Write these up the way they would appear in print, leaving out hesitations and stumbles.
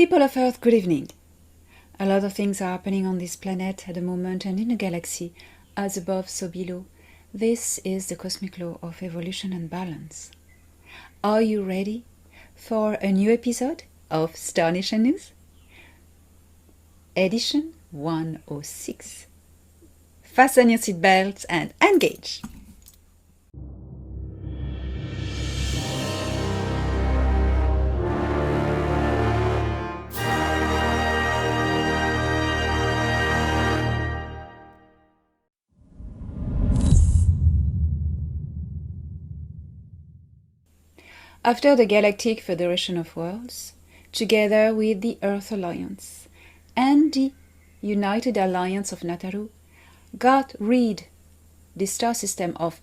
People of Earth, good evening. A lot of things are happening on this planet at the moment and in the galaxy, as above, so below. This is the cosmic law of evolution and balance. Are you ready for a new episode of Star Nation News? Edition 106. Fasten your seatbelts and engage! After the Galactic Federation of Worlds, together with the Earth Alliance and the United Alliance of Nataru, got rid the star system of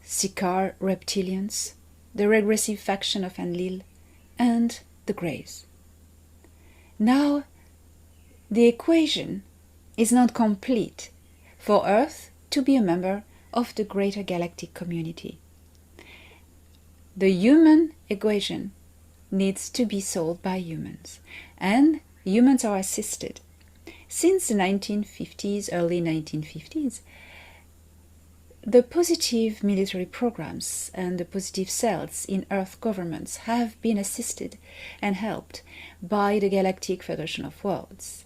Sikaar reptilians, the regressive faction of Enlil, and the Greys. Now, the equation is not complete for Earth to be a member of the greater galactic community. The human equation needs to be solved by humans, and humans are assisted. Since the 1950s, early 1950s, the positive military programs and the positive cells in Earth governments have been assisted and helped by the Galactic Federation of Worlds.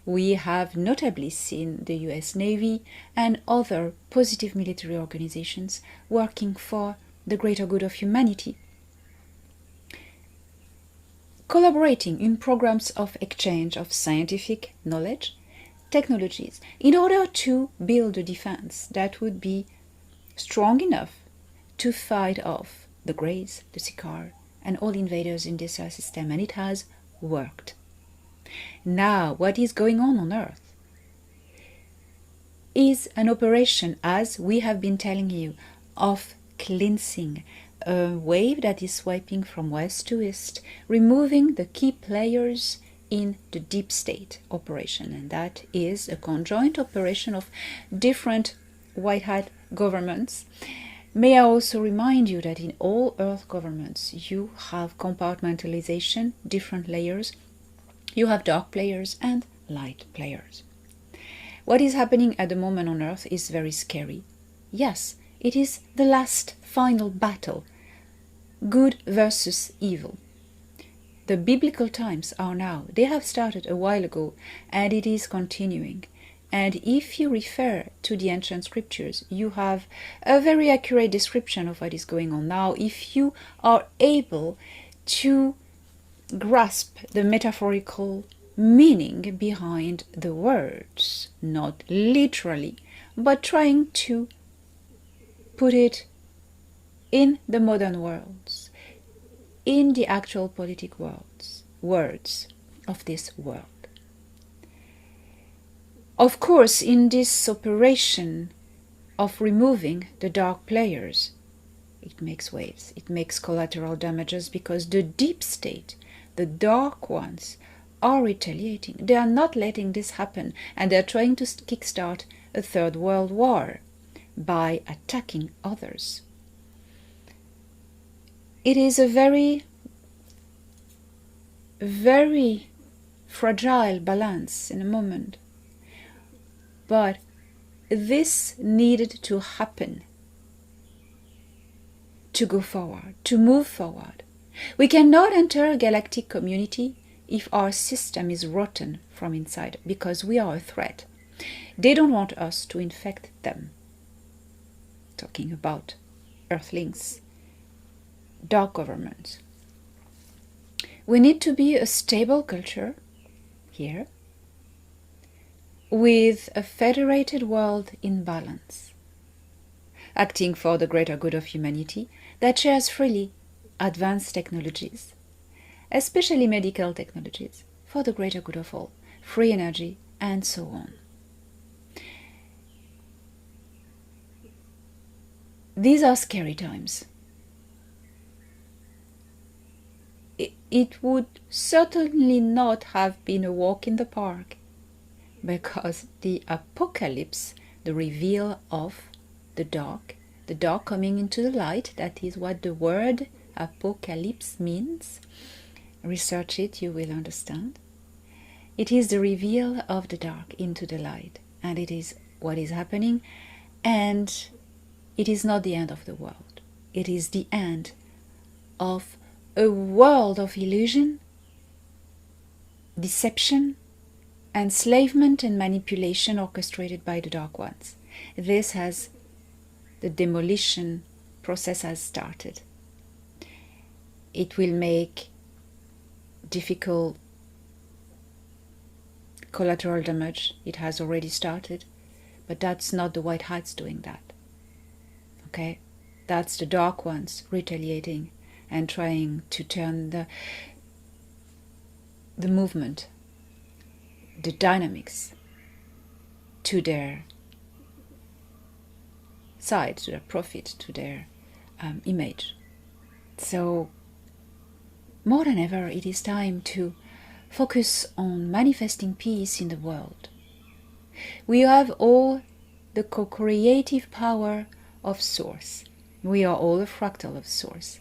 We have notably seen the US Navy and other positive military organizations working for the greater good of humanity, collaborating in programs of exchange of scientific knowledge, technologies, in order to build a defense that would be strong enough to fight off the Greys, the Sikaar, and all invaders in this solar system, and it has worked. Now, what is going on Earth is an operation, as we have been telling you, of cleansing, a wave that is swiping from west to east, removing the key players in the deep state operation, and that is a conjoint operation of different white hat governments. May I also remind you that in all Earth governments you have compartmentalization, different layers. You have dark players and light players. What is happening at the moment on Earth is very scary. Yes, it is the last final battle, good versus evil. The biblical times are now. They have started a while ago, and it is continuing. And if you refer to the ancient scriptures, you have a very accurate description of what is going on now. If you are able to grasp the metaphorical meaning behind the words, not literally, but trying to put it in the modern worlds, in the actual politic words of this world. Of course, in this operation of removing the dark players, it makes waves, it makes collateral damages, because the deep state, the dark ones, are retaliating. They are not letting this happen, and they are trying to kickstart a third world war by attacking others. It is a very, very fragile balance in a moment. But this needed to happen to go forward, to move forward. We cannot enter a galactic community if our system is rotten from inside, because we are a threat. They don't want us to infect them. Talking about Earthlings, dark governments. We need to be a stable culture here, with a federated world in balance, acting for the greater good of humanity that shares freely advanced technologies, especially medical technologies, for the greater good of all, free energy, and so on. These are scary times. It would certainly not have been a walk in the park, because the apocalypse, the reveal of the dark coming into the light, that is what the word apocalypse means, Research it, you will understand. It is the reveal of the dark into the light, and it is what is happening, and it is not the end of the world. It is the end of a world of illusion, deception, enslavement and manipulation orchestrated by the dark ones. This has, the demolition process has started. It will make difficult collateral damage. It has already started, but that's not the White Hats doing that. Okay? That's the dark ones retaliating and trying to turn the movement, the dynamics, to their side, to their profit, to their image. So, more than ever, it is time to focus on manifesting peace in the world. We have all the co-creative power of Source. We are all a fractal of Source.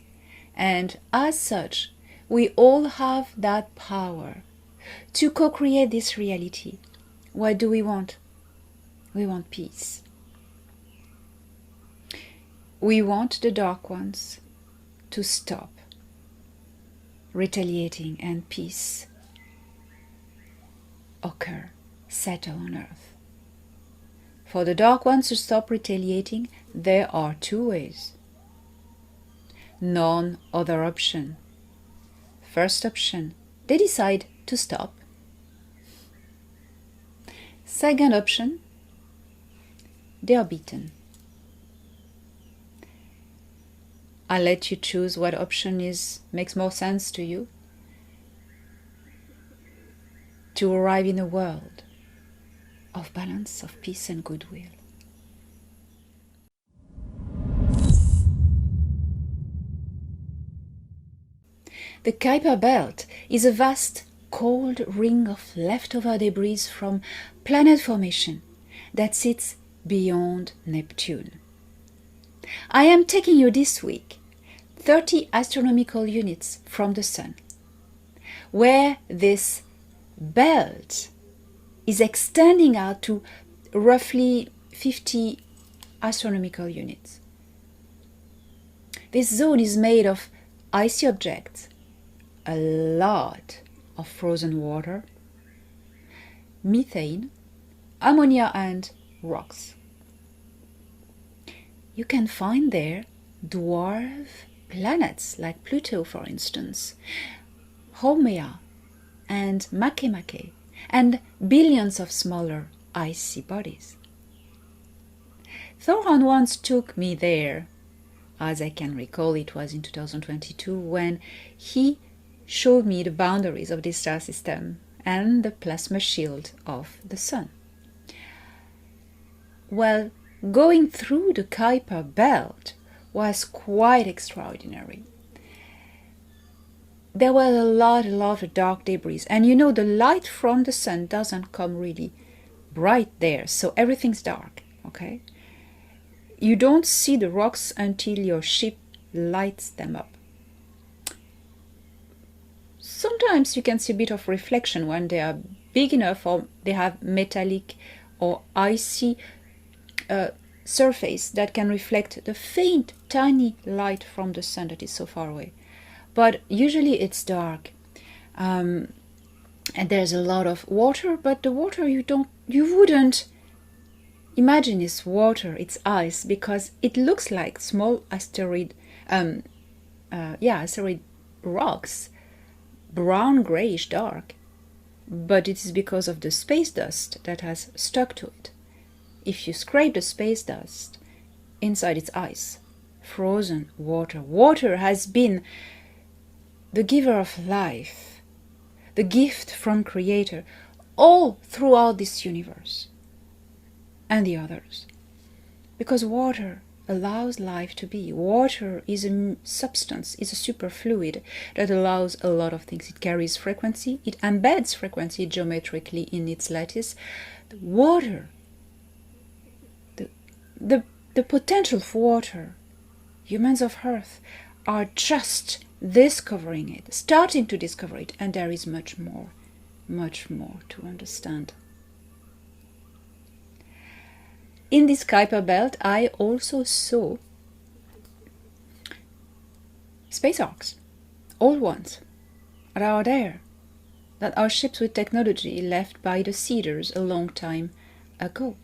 And as such, we all have that power to co-create this reality. What do we want? We want peace. We want the dark ones to stop retaliating and peace occur, settle on earth. For the dark ones to stop retaliating, there are two ways. None other option. First option, they decide to stop. Second option, they are beaten. I'll let you choose what option makes more sense to you. To arrive in a world of balance, of peace and goodwill. The Kuiper Belt is a vast cold ring of leftover debris from planet formation that sits beyond Neptune. I am taking you this week 30 astronomical units from the Sun, where this belt is extending out to roughly 50 astronomical units. This zone is made of icy objects, a lot of frozen water, methane, ammonia and rocks. You can find there dwarf planets like Pluto, for instance, Haumea and Makemake, and billions of smaller icy bodies. Thorhan once took me there, as I can recall it was in 2022, when he showed me the boundaries of this star system and the plasma shield of the Sun. Well, going through the Kuiper Belt was quite extraordinary. There was a lot of dark debris, and you know the light from the Sun doesn't come really bright there, so everything's dark, okay? You don't see the rocks until your ship lights them up. Sometimes you can see a bit of reflection when they are big enough or they have metallic or icy surface that can reflect the faint, tiny light from the Sun that is so far away. But usually it's dark, and there's a lot of water. But the water you wouldn't imagine is water. It's ice, because it looks like small asteroid rocks, brown, grayish, dark. But it is because of the space dust that has stuck to it. If you scrape the space dust, inside it's ice, frozen water. Water has been the giver of life, the gift from Creator, all throughout this universe and the others. Because water allows life to be. Water is a substance, is a superfluid that allows a lot of things. It carries frequency, it embeds frequency geometrically in its lattice. The water, the potential for water, humans of Earth are just discovering it, starting to discover it, and there is much more to understand. In this Kuiper Belt, I also saw space arcs, old ones, that are there, that are ships with technology left by the seeders a long time ago.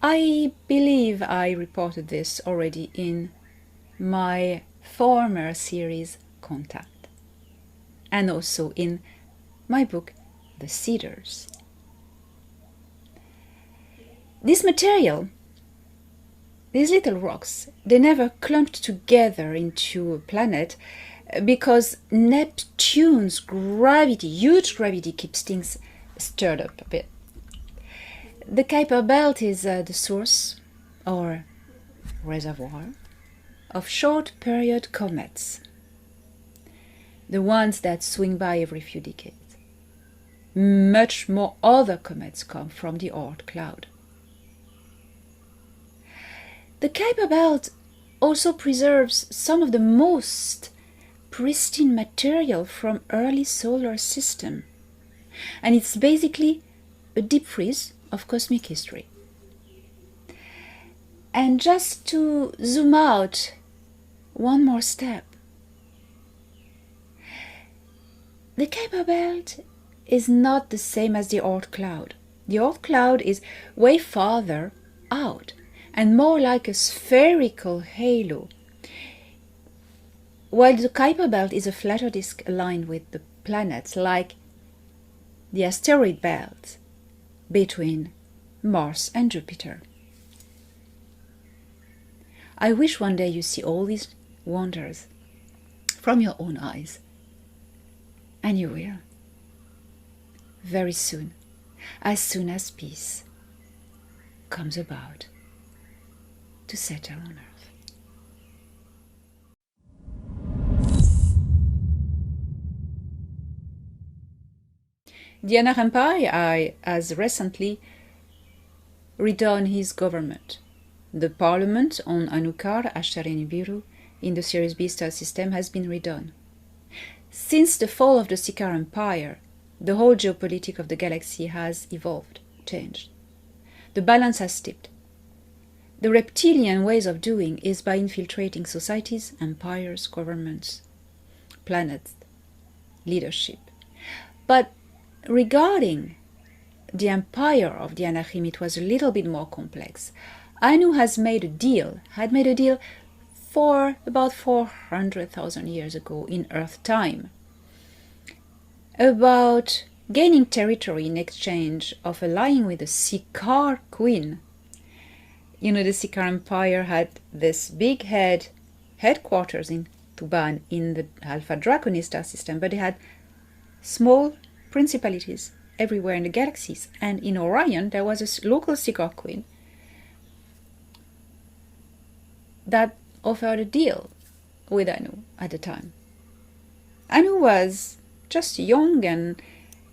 I believe I reported this already in my former series Contact, and also in my book The Seeders. This material, these little rocks, they never clumped together into a planet because Neptune's gravity, huge gravity, keeps things stirred up a bit. The Kuiper Belt is the source, or reservoir, of short-period comets, the ones that swing by every few decades. Much more other comets come from the Oort cloud. The Kuiper Belt also preserves some of the most pristine material from early solar system, and it's basically a deep freeze of cosmic history. And just to zoom out one more step, the Kuiper Belt is not the same as the Oort cloud. The Oort cloud is way farther out and more like a spherical halo, while the Kuiper Belt is a flatter disk aligned with the planets, like the asteroid belt between Mars and Jupiter. I wish one day you see all these wonders from your own eyes, and you will, very soon as peace comes about to settle on Earth. The Anak Empire has recently redone his government. The parliament on Anukar, Ashtarini Biru, in the Series B star system has been redone. Since the fall of the Sikar Empire, the whole geopolitics of the galaxy has evolved, changed. The balance has tipped. The reptilian ways of doing is by infiltrating societies, empires, governments, planets, leadership. But regarding the empire of the Anachim, it was a little bit more complex. Anu had made a deal for about 400,000 years ago in Earth time about gaining territory in exchange of allying with the Sikar Queen. You know, the Sikar Empire had this big headquarters in Tuban in the Alpha Draconis star system, but they had small principalities everywhere in the galaxies. And in Orion, there was a local Sikar Queen that offered a deal with Anu at the time. Anu was just young and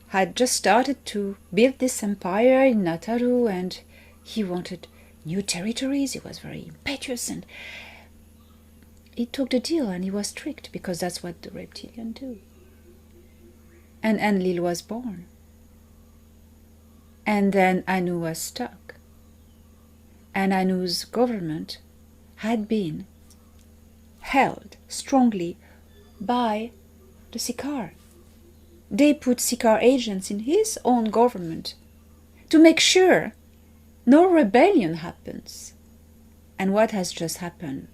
had just started to build this empire in Nataru, and he wanted new territories. He was very impetuous, and he took the deal, and he was tricked because that's what the reptilians do. And Enlil was born. And then Anu was stuck. And Anu's government had been held strongly by the Sikar. They put Sikar agents in his own government to make sure no rebellion happens. And what has just happened?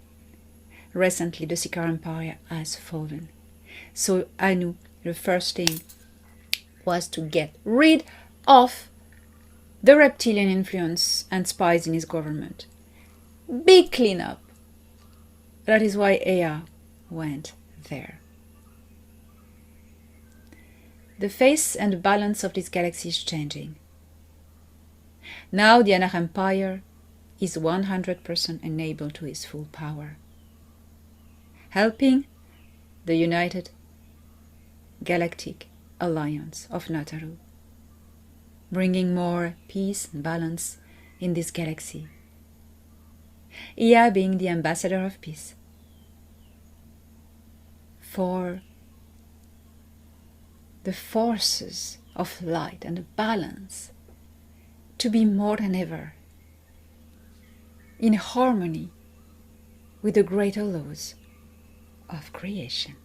Recently, the Sikar Empire has fallen. So Anu, the first thing was to get rid of the reptilian influence and spies in his government. Big cleanup. That is why Ea went there. The face and the balance of this galaxy is changing. Now the Anak Empire is 100% enabled to its full power, helping the United Galactic Alliance of Nataru, bringing more peace and balance in this galaxy. Ea being the ambassador of peace, for the forces of light and the balance to be more than ever in harmony with the greater laws of creation.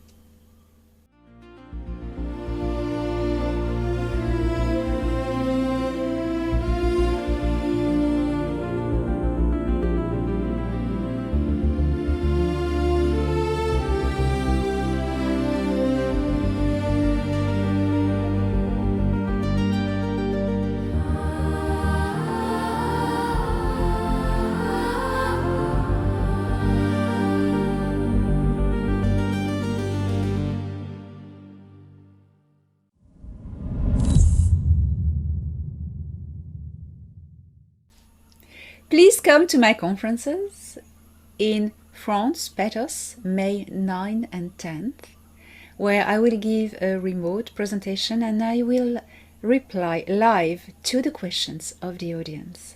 Please come to my conferences in France, Patos, May 9 and 10th, where I will give a remote presentation and I will reply live to the questions of the audience.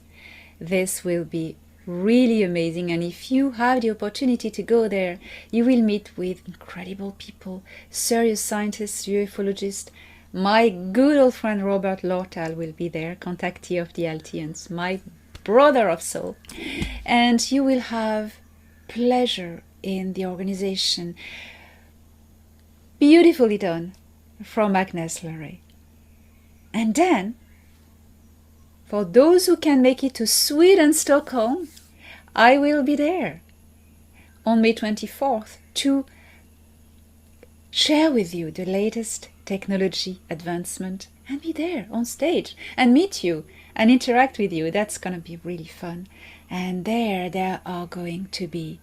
This will be really amazing, and if you have the opportunity to go there, you will meet with incredible people, serious scientists, ufologists. My good old friend Robert Lortal will be there, contactee of the Altians, my brother of soul, and you will have pleasure in the organization. Beautifully done from Agnes Larray. And then, for those who can make it to Sweden, Stockholm, I will be there on May 24th to share with you the latest technology advancement and be there on stage and meet you and interact with you. That's going to be really fun. And there are going to be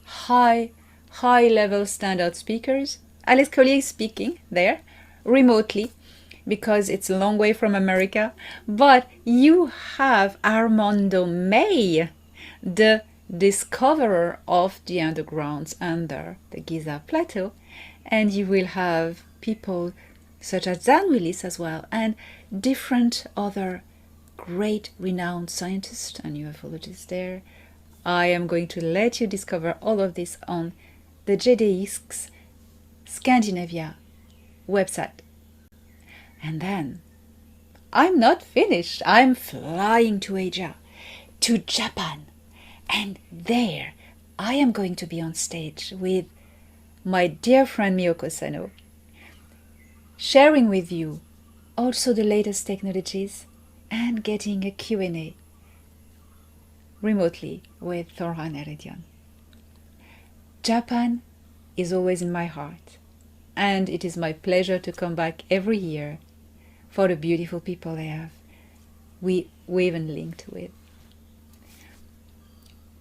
high level standout speakers. Alex Collier is speaking there remotely because it's a long way from America. But you have Armando May, the discoverer of the undergrounds under the Giza Plateau. And you will have people such as Dan Willis as well, and different other great renowned scientists and ufologists there. I am going to let you discover all of this on the JDX Scandinavia website. And then, I'm not finished. I'm flying to Asia, to Japan. And there, I am going to be on stage with my dear friend Miyoko Sano, sharing with you also the latest technologies and getting a Q&A remotely with Thorhan Eredian. Japan is always in my heart, and it is my pleasure to come back every year for the beautiful people we even linked with.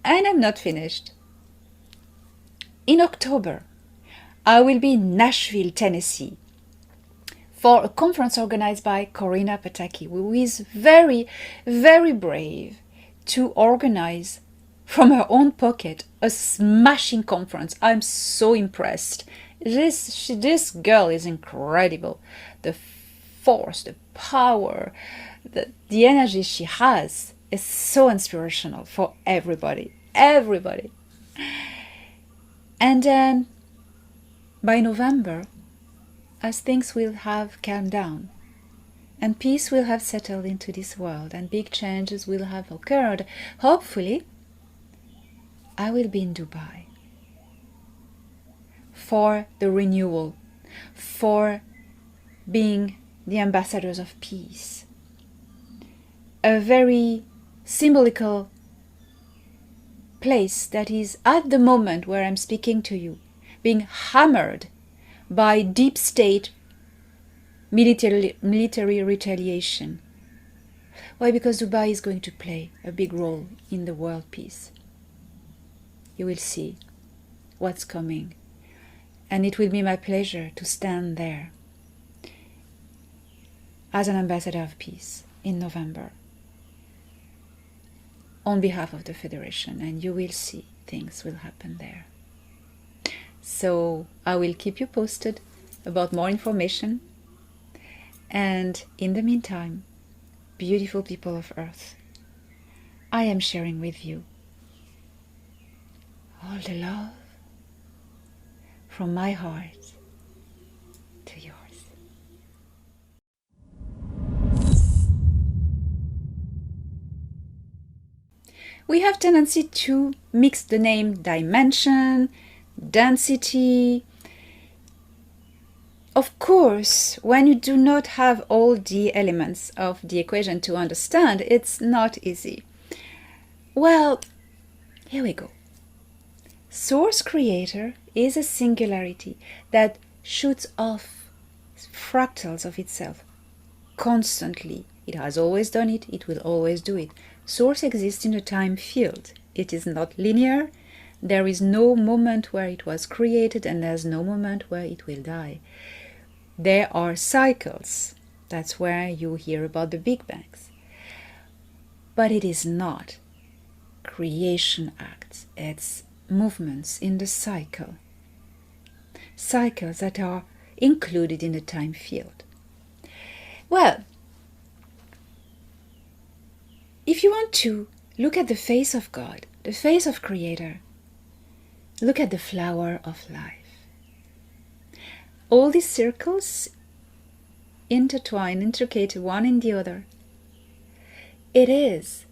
And I'm not finished. In October, I will be in Nashville, Tennessee, for a conference organized by Corina Pataki, who is very, very brave to organize from her own pocket a smashing conference. I'm so impressed. This girl is incredible. The force, the power, the energy she has is so inspirational for everybody. Everybody. And then by November, as things will have calmed down and peace will have settled into this world and big changes will have occurred, hopefully, I will be in Dubai for the renewal, for being the ambassadors of peace. A very symbolical place that is at the moment where I'm speaking to you, being hammered by deep state military retaliation. Why? Because Dubai is going to play a big role in the world peace. You will see what's coming. And it will be my pleasure to stand there as an ambassador of peace in November on behalf of the Federation, and you will see things will happen there. So I will keep you posted about more information. And in the meantime, beautiful people of Earth, I am sharing with you all the love from my heart to yours. We have tendency to mix the name dimension, density. Of course, when you do not have all the elements of the equation to understand, it's not easy. Well, here we go. Source creator is a singularity that shoots off fractals of itself constantly. It has always done it, it will always do it. Source exists in a time field. It is not linear. There is no moment where it was created and there's no moment where it will die. There are cycles. That's where you hear about the Big Bangs. But it is not creation acts. It's movements in the cycle. Cycles that are included in the time field. Well, if you want to look at the face of God, the face of Creator, look at the flower of life. All these circles intertwine, intricate one in the other. It is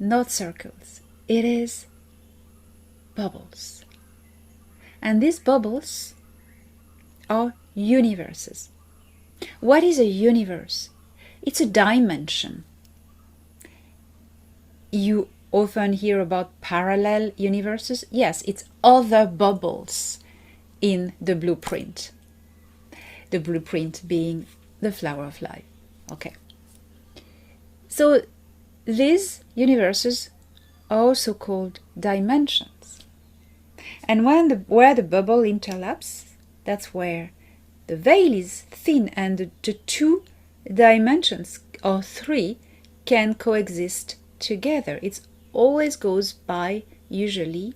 not circles, it is bubbles. And these bubbles are universes. What is a universe? It's a dimension. You often hear about parallel universes. Yes, it's other bubbles in the blueprint. The blueprint being the flower of life. Okay. So these universes are also called dimensions. And where the bubble interlaps, that's where the veil is thin and the two dimensions, or three, can coexist together. It always goes by usually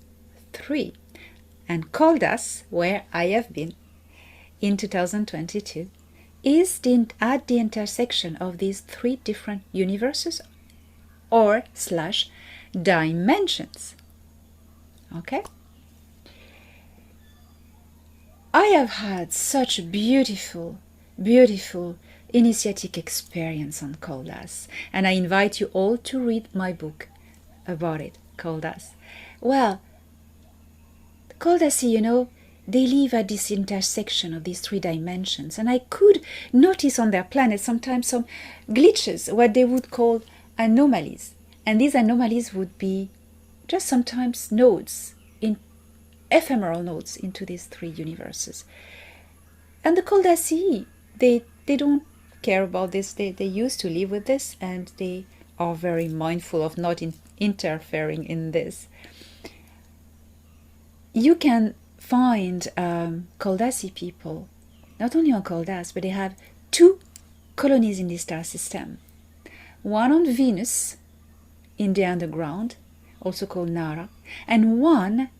three. And Caldas, where I have been in 2022, is at the intersection of these three different universes or / dimensions. Okay? I have had such a beautiful, beautiful initiatic experience on Caldas, and I invite you all to read my book about it, Caldas. Well, Caldas, you know, they live at this intersection of these three dimensions, and I could notice on their planet sometimes some glitches, what they would call anomalies. And these anomalies would be just sometimes nodes, ephemeral nodes into these three universes. And the Caldasi, they don't care about this. They used to live with this, and they are very mindful of not interfering in this. You can find Caldasi people, not only on Caldas, but they have two colonies in the star system. One on Venus, in the underground, also called Nara, and one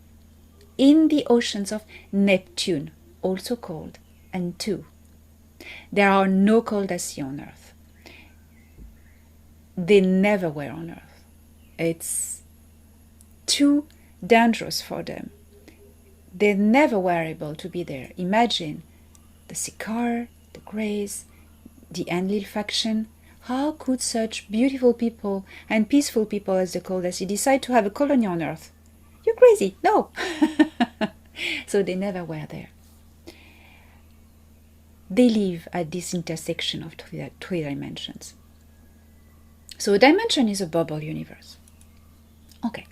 in the oceans of Neptune, also called N2. There are no Caldasi on Earth. They never were on Earth. It's too dangerous for them. They never were able to be there. Imagine the Sikaar, the Greys, the Enlil faction. How could such beautiful people and peaceful people as the Caldasi decide to have a colony on Earth? You're crazy. No. So they never were there. They live at this intersection of three dimensions. So a dimension is a bubble universe. Okay.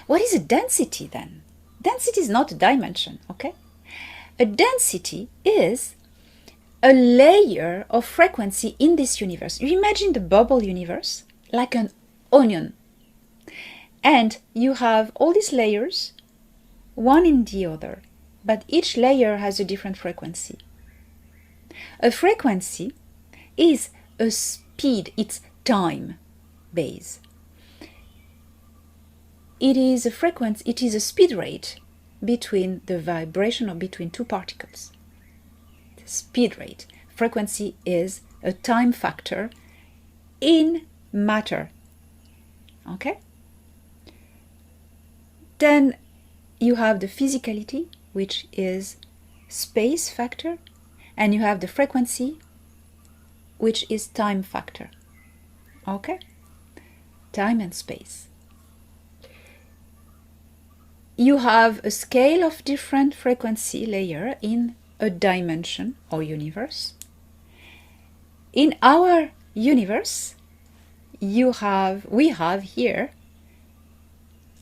What is a density then? Density is not a dimension, okay? A density is a layer of frequency in this universe. You imagine the bubble universe like an onion. And you have all these layers, one in the other, but each layer has a different frequency. A frequency is a speed, it's time base. It is a frequency, it is a speed rate between the vibration or between two particles. The speed rate. Frequency is a time factor in matter. Okay? Then you have the physicality, which is space factor, and you have the frequency, which is time factor. Okay? Time and space. You have a scale of different frequency layer in a dimension or universe. In our universe, we have here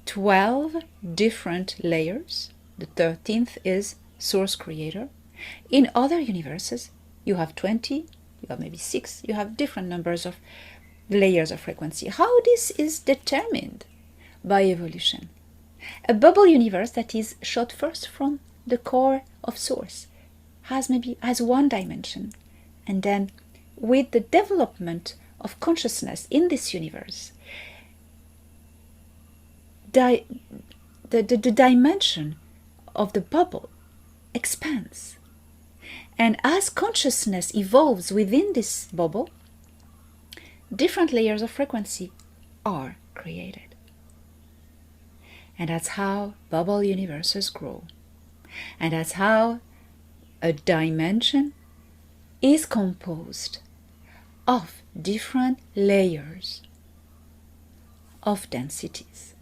12 different layers. The 13th is source creator. In other universes, you have 20, you have maybe 6, you have different numbers of layers of frequency. How this is determined? By evolution. A bubble universe that is shot first from the core of source has one dimension, and then with the development of consciousness in this universe, the dimension of the bubble expands. And as consciousness evolves within this bubble, different layers of frequency are created. And that's how bubble universes grow. And that's how a dimension is composed of different layers of densities.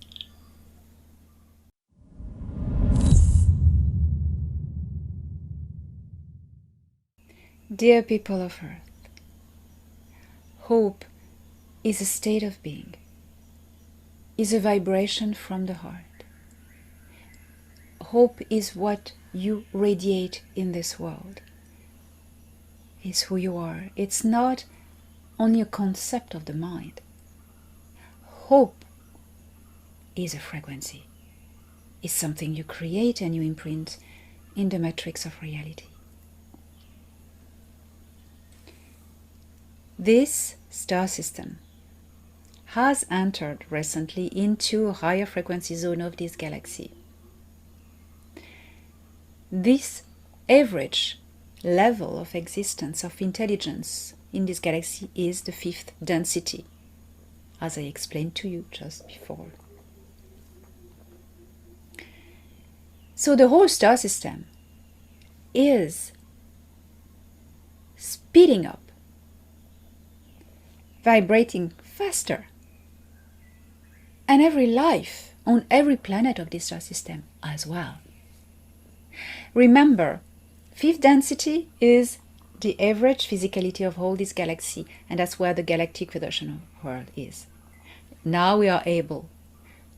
Dear people of Earth, hope is a state of being, is a vibration from the heart. Hope is what you radiate in this world. It's who you are. It's not only a concept of the mind. Hope is a frequency. It's something you create and you imprint in the matrix of reality. This star system has entered recently into a higher frequency zone of this galaxy. This average level of existence of intelligence in this galaxy is the 5th density, as I explained to you just before. So the whole star system is speeding up, vibrating faster. And every life on every planet of this star system as well. Remember, 5th density is the average physicality of all this galaxy, and that's where the galactic Federation of World is. Now we are able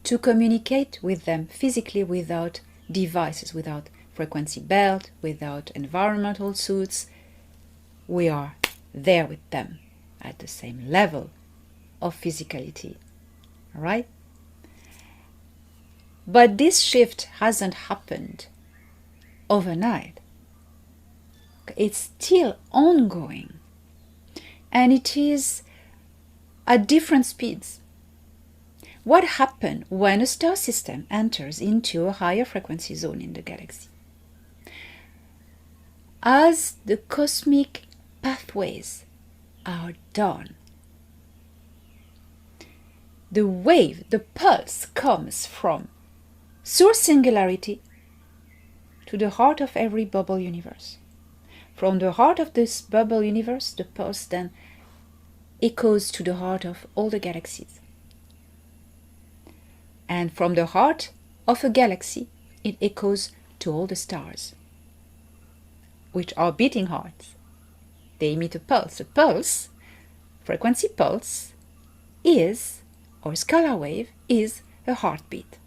to communicate with them physically without devices, without frequency belt, without environmental suits. We are there with them at the same level of physicality. All right? But this shift hasn't happened overnight. It's still ongoing. And it is at different speeds. What happens when a star system enters into a higher frequency zone in the galaxy? As the cosmic pathways are done, the wave, the pulse comes from source singularity to the heart of every bubble universe. From the heart of this bubble universe, the pulse then echoes to the heart of all the galaxies. And from the heart of a galaxy, it echoes to all the stars, which are beating hearts. They emit a pulse. A pulse, frequency pulse, is, or scalar wave, is a heartbeat.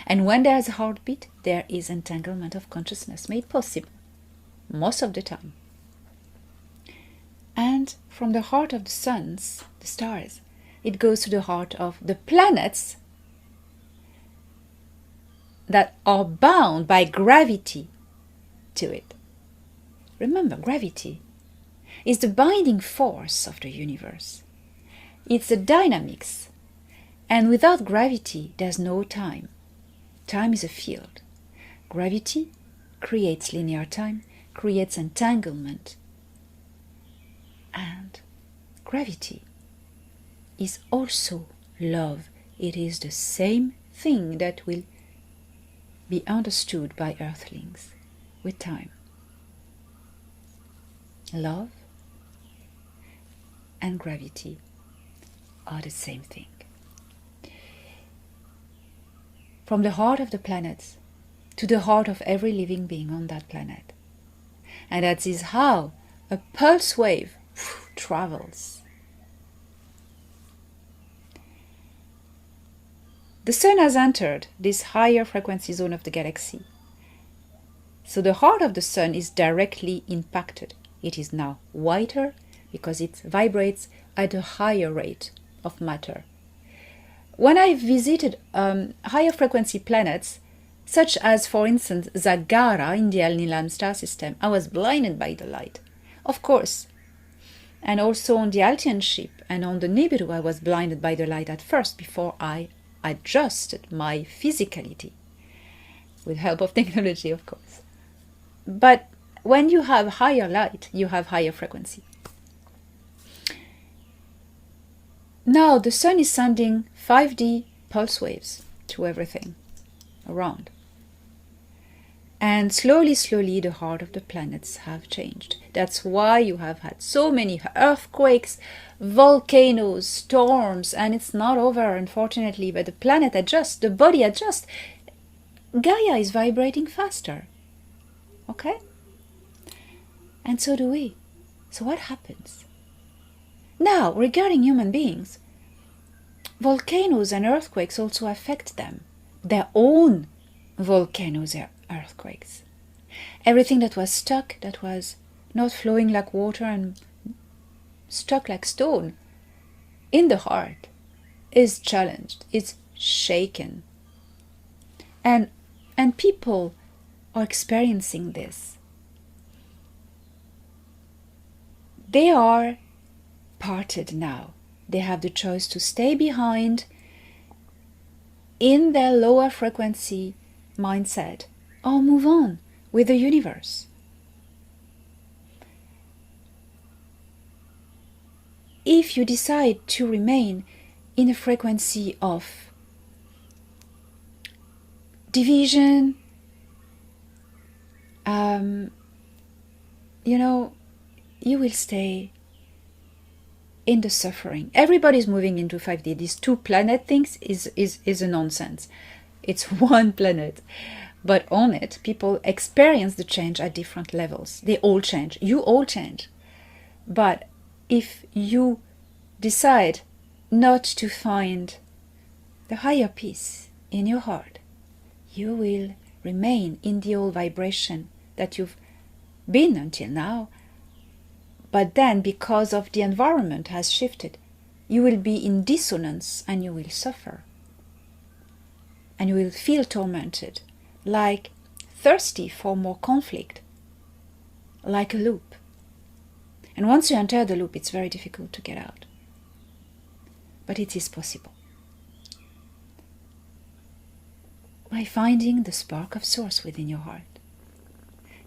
And when there is a heartbeat, there is entanglement of consciousness made possible, most of the time. And from the heart of the suns, the stars, it goes to the heart of the planets that are bound by gravity to it. Remember, gravity is the binding force of the universe. It's the dynamics. And without gravity, there's no time. Time is a field. Gravity creates linear time, creates entanglement. And gravity is also love. It is the same thing that will be understood by Earthlings with time. Love and gravity are the same thing. From the heart of the planet to the heart of every living being on that planet. And that is how a pulse wave travels. The Sun has entered this higher frequency zone of the galaxy. So the heart of the Sun is directly impacted. It is now whiter because it vibrates at a higher rate of matter. When I visited higher frequency planets, such as, for instance, Zagara in the El Nilam star system, I was blinded by the light. Of course. And also on the Altian ship and on the Nibiru, I was blinded by the light at first before I adjusted my physicality. With help of technology, of course. But when you have higher light, you have higher frequency. Now the Sun is sending 5D pulse waves to everything around. And slowly, slowly, the heart of the planets have changed. That's why you have had so many earthquakes, volcanoes, storms, and it's not over, unfortunately, but the planet adjusts, the body adjusts. Gaia is vibrating faster. Okay? And so do we. So what happens? Now, regarding human beings, volcanoes and earthquakes also affect them. Their own volcanoes and earthquakes. Everything that was stuck, that was not flowing like water and stuck like stone in the heart, is challenged, it's shaken. And people are experiencing this. They are parted now. They have the choice to stay behind in their lower frequency mindset or move on with the universe. If you decide to remain in a frequency of division, you will stay in the suffering. Everybody's moving into 5D. These two planet things is a nonsense. It's one planet. But on it, people experience the change at different levels. They all change. You all change. But if you decide not to find the higher peace in your heart, you will remain in the old vibration that you've been until now. But then, because of the environment has shifted, you will be in dissonance and you will suffer. And you will feel tormented, like thirsty for more conflict, like a loop. And once you enter the loop, it's very difficult to get out. But it is possible. By finding the spark of source within your heart.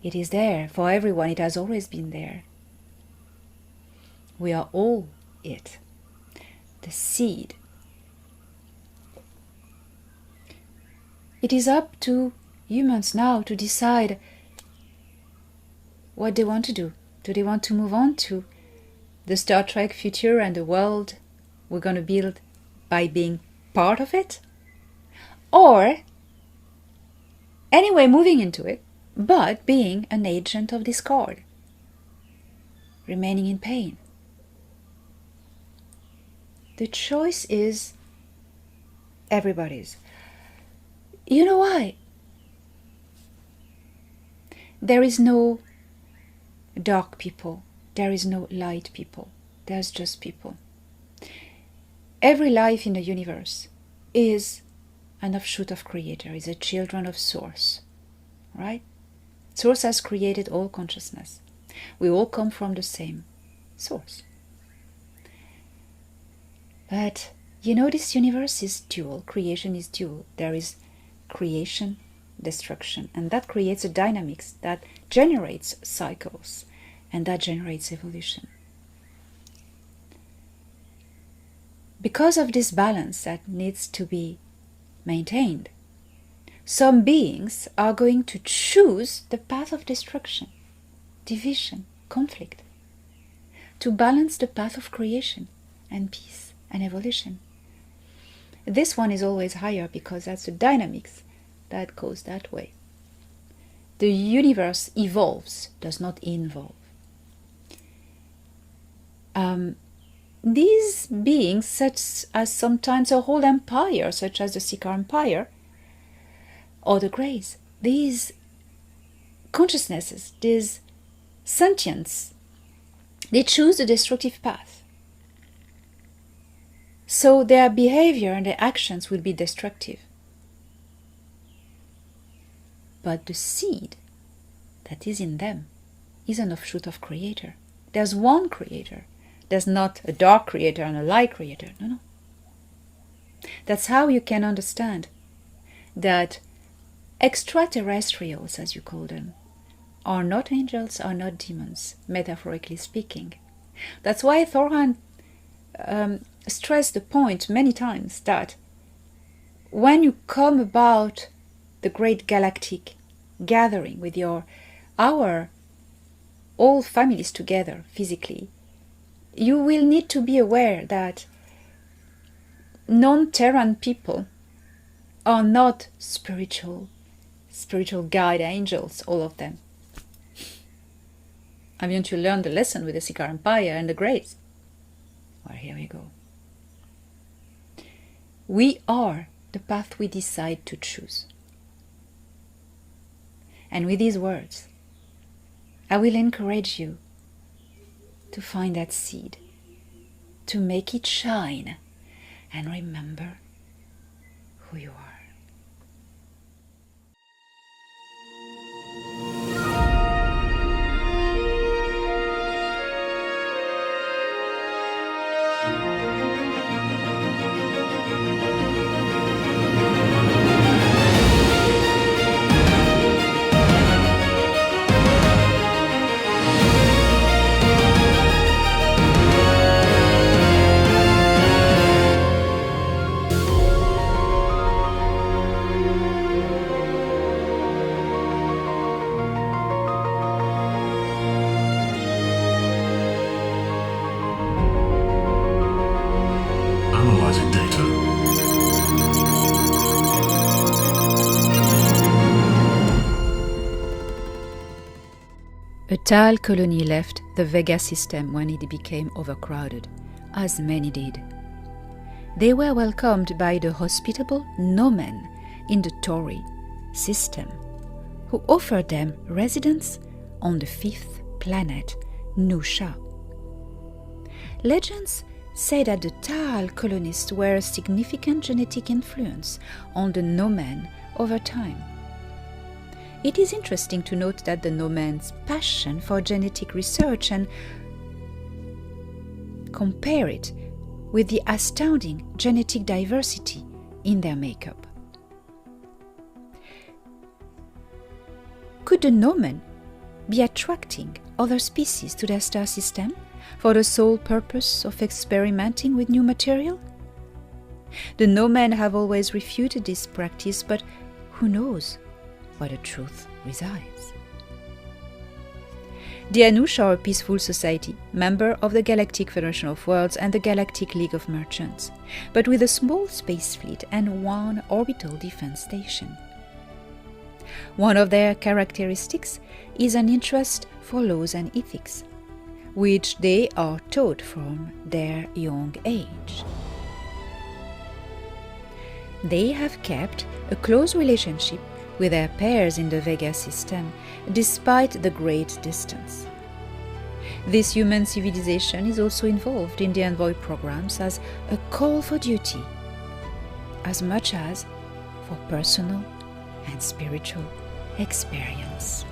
It is there for everyone. It has always been there. We are all it. The seed. It is up to humans now to decide what they want to do. Do they want to move on to the Star Trek future and the world we're going to build by being part of it? Or, anyway, moving into it, but being an agent of discord, remaining in pain. The choice is everybody's. You know why? There is no dark people. There is no light people. There's just people. Every life in the universe is an offshoot of Creator, is a children of Source. Right? Source has created all consciousness. We all come from the same source. But, this universe is dual. Creation is dual. There is creation, destruction. And that creates a dynamics that generates cycles. And that generates evolution. Because of this balance that needs to be maintained, some beings are going to choose the path of destruction, division, conflict, to balance the path of creation and peace and evolution. This one is always higher because that's the dynamics that goes that way. The universe evolves, does not involve. These beings, such as sometimes a whole empire, such as the Sika Empire, or the Greys, these consciousnesses, these sentience, they choose the destructive path. So their behavior and their actions will be destructive. But the seed that is in them is an offshoot of Creator. There's one Creator. There's not a dark Creator and a light Creator. No. That's how you can understand that extraterrestrials, as you call them, are not angels, are not demons, metaphorically speaking. That's why Thorhan stressed the point many times that when you come about the great galactic gathering with our all families together physically, you will need to be aware that non-Terran people are not spiritual guide angels, all of them. Haven't you learned the lesson with the Sika Empire and the Greys? Well, here we go. We are the path we decide to choose. And with these words, I will encourage you to find that seed, to make it shine, and remember who you are. Analyzing data. A Tal colony left the Vega system when it became overcrowded, as many did. They were welcomed by the hospitable Nomen in the Tauri system, who offered them residence on the fifth planet, Nusha. Legends say that the Tal colonists were a significant genetic influence on the Nomen over time. It is interesting to note that the Nomen's passion for genetic research and compare it with the astounding genetic diversity in their makeup. Could the Nomen be attracting other species to their star system for the sole purpose of experimenting with new material? The Nomen have always refuted this practice, but who knows where the truth resides. The Anush are a peaceful society, member of the Galactic Federation of Worlds and the Galactic League of Merchants, but with a small space fleet and one orbital defense station. One of their characteristics is an interest for laws and ethics, which they are taught from their young age. They have kept a close relationship with their pairs in the Vega system, despite the great distance. This human civilization is also involved in the envoy programs as a call for duty, as much as for personal and spiritual experience.